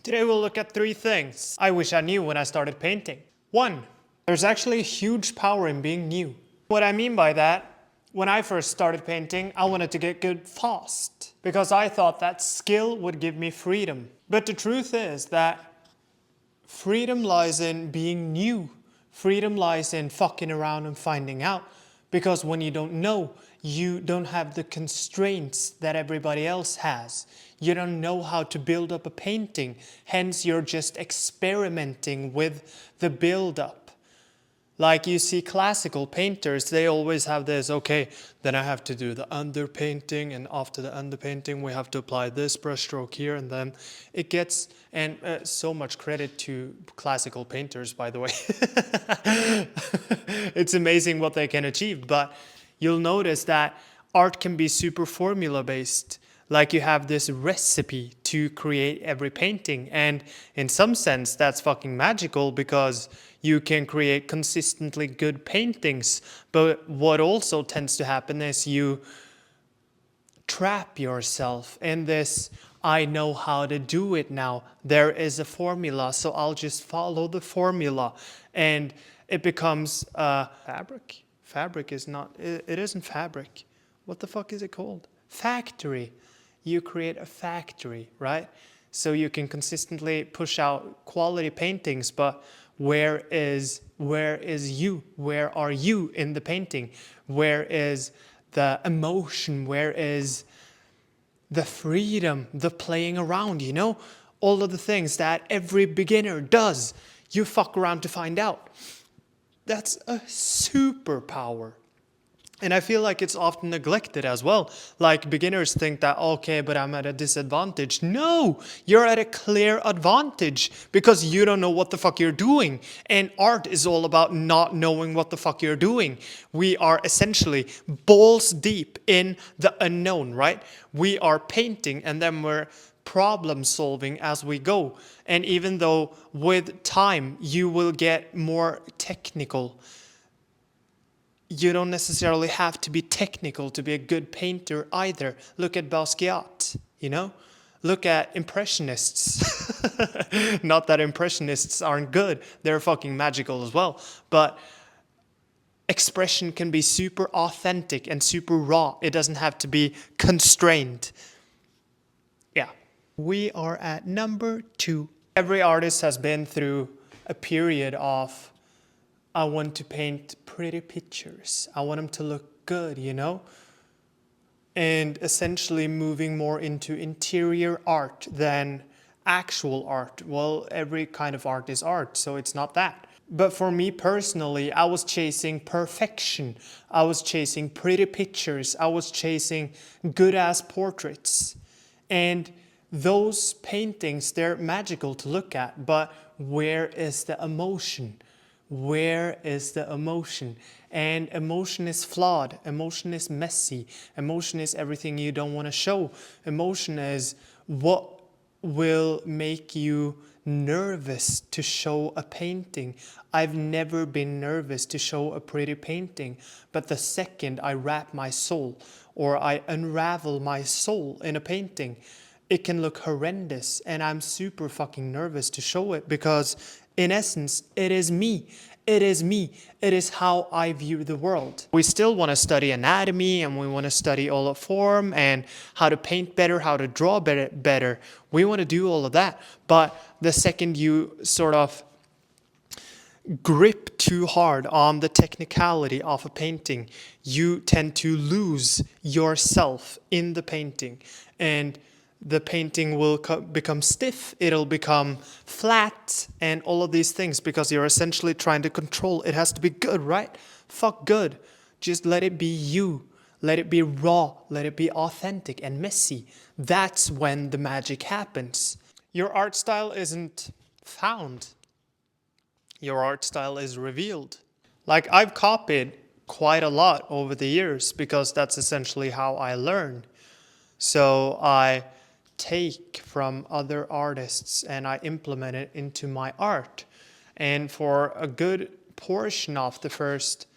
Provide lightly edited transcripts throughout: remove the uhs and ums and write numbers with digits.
Today we'll look at 3 things I wish I knew when I started painting. 1. There's actually a huge power in being new. What I mean by that, when I first started painting, I wanted to get good fast because I thought that skill would give me freedom. But the truth is that freedom lies in being new. Freedom lies in fucking around and finding out. Because when you don't know, you don't have the constraints that everybody else has. You don't know how to build up a painting. Hence, you're just experimenting with the build-up. Like you see classical painters, they always have this, okay, then I have to do the underpainting, and after the underpainting we have to apply this brushstroke here, and then it gets, and so much credit to classical painters, by the way. It's amazing what they can achieve, but you'll notice that art can be super formula based. Like you have this recipe to create every painting, and in some sense that's fucking magical because you can create consistently good paintings. But what also tends to happen is you trap yourself in this, I know how to do it now. There is a formula, so I'll just follow the formula. And it becomes fabric. Fabric is not, it isn't fabric. What the fuck is it called? Factory. You create a factory, right? So you can consistently push out quality paintings, but where is you? Where are you in the painting? Where is the emotion? Where is the freedom, the playing around, you know? All of the things that every beginner does. You fuck around to find out. That's a superpower. And I feel like it's often neglected as well. Like beginners think that, okay, but I'm at a disadvantage. No, you're at a clear advantage because you don't know what the fuck you're doing. And art is all about not knowing what the fuck you're doing. We are essentially balls deep in the unknown, right? We are painting and then we're problem solving as we go. And even though with time you will get more technical, you don't necessarily have to be technical to be a good painter either. Look at Basquiat, you know? Look at Impressionists. Not that Impressionists aren't good. They're fucking magical as well. But expression can be super authentic and super raw. It doesn't have to be constrained. Yeah. We are at number 2. Every artist has been through a period of, I want to paint pretty pictures. I want them to look good, you know? And essentially moving more into interior art than actual art. Well, every kind of art is art, so it's not that. But for me personally, I was chasing perfection. I was chasing pretty pictures. I was chasing good-ass portraits. And those paintings, they're magical to look at, but where is the emotion? Where is the emotion? And emotion is flawed. Emotion is messy. Emotion is everything you don't want to show. Emotion is what will make you nervous to show a painting. I've never been nervous to show a pretty painting, but the second I wrap my soul or I unravel my soul in a painting, it can look horrendous, and I'm super fucking nervous to show it because in essence, it is me. It is me. It is how I view the world. We still want to study anatomy, and we want to study all of form and how to paint better, how to draw better. We want to do all of that. But the second you sort of grip too hard on the technicality of a painting, you tend to lose yourself in the painting. And the painting will become stiff, it'll become flat, and all of these things because you're essentially trying to control. It has to be good, right? Fuck good. Just let it be you. Let it be raw. Let it be authentic and messy. That's when the magic happens. Your art style isn't found. Your art style is revealed. Like I've copied quite a lot over the years because that's essentially how I learn. So I take from other artists and I implement it into my art. And for a good portion of the first,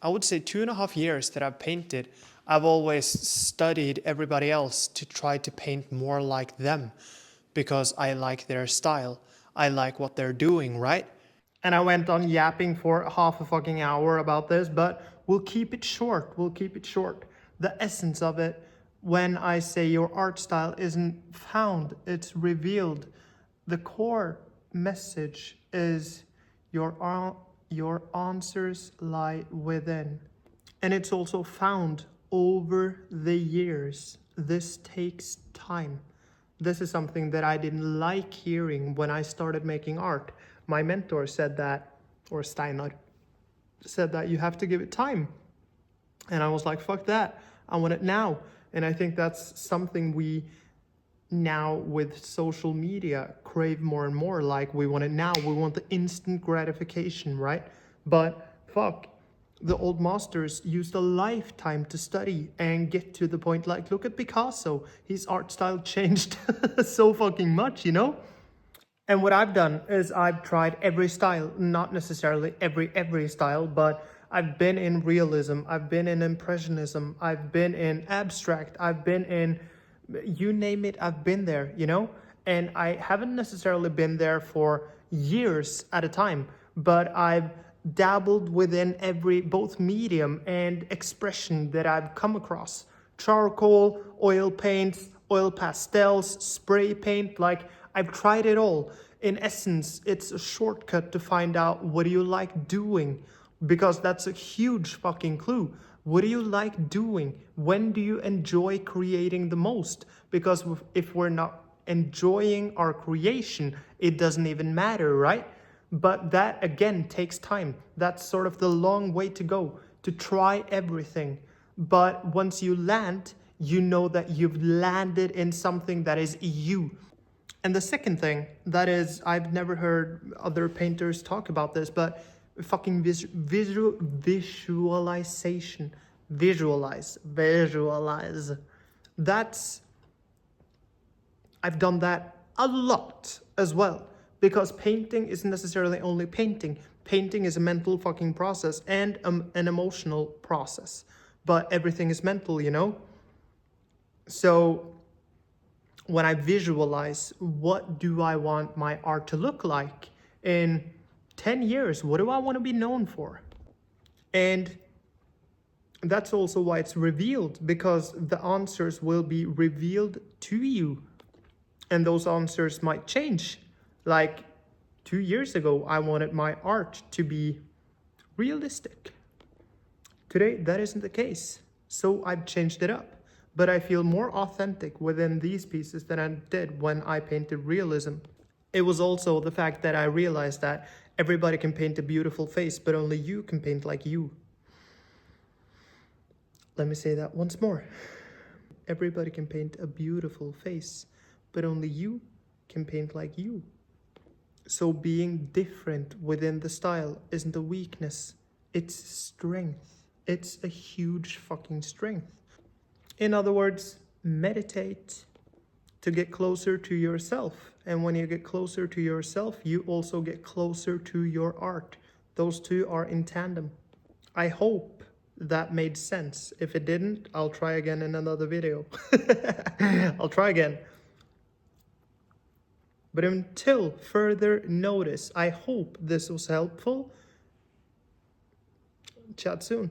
I would say 2.5 years that I've painted, I've always studied everybody else to try to paint more like them. because I like their style. I like what they're doing, right? And I went on yapping for half a fucking hour about this, but we'll keep it short. We'll keep it short. The essence of it, when I say your art style isn't found, it's revealed. The core message is your answers lie within. And it's also found over the years. This takes time. This is something that I didn't like hearing when I started making art. My mentor said that, or Steinar said that you have to give it time. And I was like, fuck that. I want it now. And I think that's something we now with social media crave more and more. Like, we want it now. We want the instant gratification, right? But fuck, the old masters used a lifetime to study and get to the point. Like, look at Picasso. His art style changed so fucking much, you know? And what I've done is I've tried every style, not necessarily every style, but I've been in realism, I've been in impressionism, I've been in abstract, I've been in, you name it, I've been there, you know? And I haven't necessarily been there for years at a time, but I've dabbled within both medium and expression that I've come across. Charcoal, oil paints, oil pastels, spray paint, like I've tried it all. In essence, it's a shortcut to find out what do you like doing, because that's a huge fucking clue. What do you like doing? When do you enjoy creating the most? Because if we're not enjoying our creation, it doesn't even matter, right? But that again takes time. That's sort of the long way to go, to try everything. But once you land, you know that you've landed in something that is you. And the second thing, that is, I've never heard other painters talk about this, but fucking visualization. Visualize. That's, I've done that a lot as well. Because painting isn't necessarily only painting. Painting is a mental fucking process and an emotional process. But everything is mental, you know? So when I visualize, what do I want my art to look like in 10 years? What do I want to be known for? And that's also why it's revealed, because the answers will be revealed to you. And those answers might change. Like 2 years ago, I wanted my art to be realistic. Today, that isn't the case. So I've changed it up. But I feel more authentic within these pieces than I did when I painted realism. It was also the fact that I realized that everybody can paint a beautiful face, but only you can paint like you. Let me say that once more. Everybody can paint a beautiful face, but only you can paint like you. So being different within the style isn't a weakness, it's strength. It's a huge fucking strength. In other words, meditate to get closer to yourself. And when you get closer to yourself, you also get closer to your art. Those two are in tandem. I hope that made sense. If it didn't, I'll try again in another video. I'll try again. But until further notice, I hope this was helpful. Chat soon.